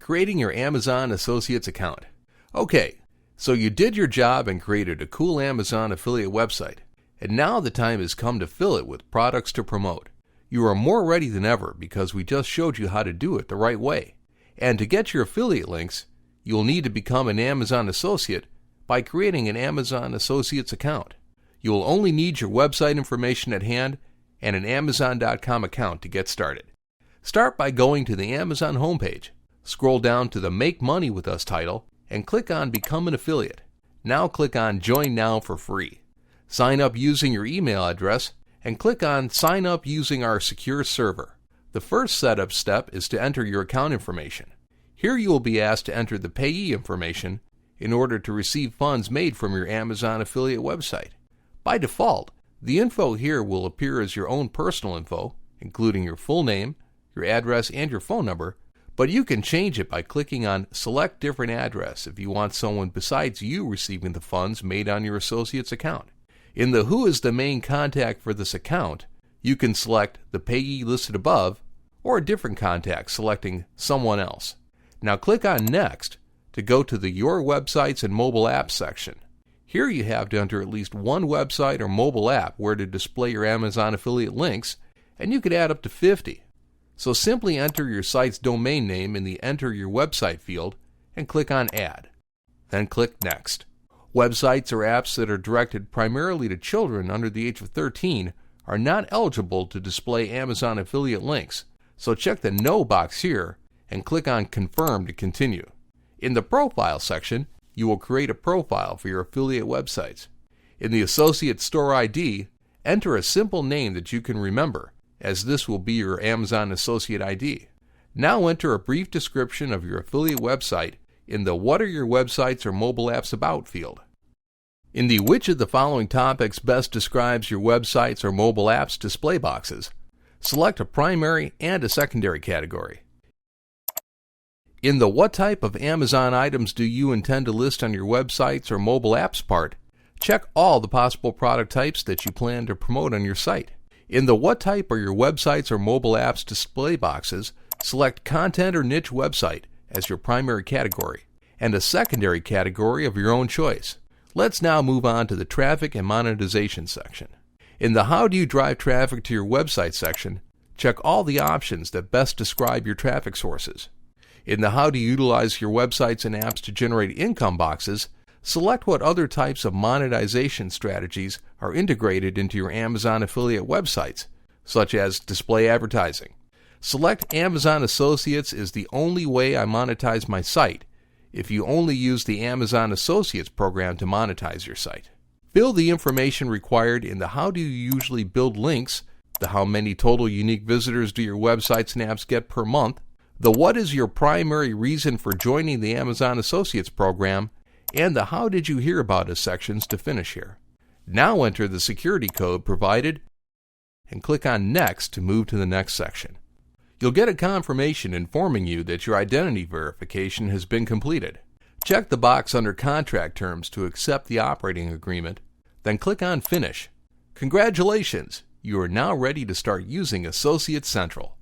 creating your Amazon Associates account. Okay, so you did your job and created a cool Amazon affiliate website, and now the time has come to fill it with products to promote. You are more ready than ever because we just showed you how to do it the right way. And to get your affiliate links, you'll need to become an Amazon Associate by creating an Amazon Associates account. You will only need your website information at hand and an Amazon.com account to get started. Start by going to the Amazon homepage, scroll down to the Make Money With Us title, and click on Become an Affiliate. Now click on Join Now for free. Sign up using your email address and click on Sign Up using our secure server. The first setup step is to enter your account information. Here you will be asked to enter the payee information in order to receive funds made from your Amazon affiliate website. By default, the info here will appear as your own personal info, including your full name, your address, and your phone number, but you can change it by clicking on Select Different Address if you want someone besides you receiving the funds made on your associate's account. In the Who is the main contact for this account, you can select the payee listed above or a different contact selecting someone else. Now click on Next to go to the Your Websites and Mobile Apps section. Here you have to enter at least one website or mobile app where to display your Amazon affiliate links, and you could add up to 50. So simply enter your site's domain name in the Enter Your Website field and click on Add. Then click Next. Websites or apps that are directed primarily to children under the age of 13 are not eligible to display Amazon affiliate links, so check the No box here and click on Confirm to continue. In the Profile section, you will create a profile for your affiliate websites. In the Associate Store ID, enter a simple name that you can remember, as this will be your Amazon Associate ID. Now enter a brief description of your affiliate website in the What are your websites or mobile apps about field. In the Which of the following topics best describes your websites or mobile apps display boxes, select a primary and a secondary category. In the What type of Amazon items do you intend to list on your websites or mobile apps part, check all the possible product types that you plan to promote on your site. In the What type are your websites or mobile apps display boxes, select Content or Niche Website as your primary category, and a secondary category of your own choice. Let's now move on to the Traffic and Monetization section. In the How do you drive traffic to your website section, check all the options that best describe your traffic sources. In the How to utilize your websites and apps to generate income boxes, select what other types of monetization strategies are integrated into your Amazon affiliate websites, such as display advertising. Select Amazon Associates is the only way I monetize my site if you only use the Amazon Associates program to monetize your site. Fill the information required in the How do you usually build links, the how many total unique visitors do your websites and apps get per month, the what is your primary reason for joining the Amazon Associates program, and the How did you hear about us sections to finish here. Now enter the security code provided and click on Next to move to the next section. You'll get a confirmation informing you that your identity verification has been completed. Check the box under Contract Terms to accept the operating agreement, then click on Finish. Congratulations! You are now ready to start using Associates Central.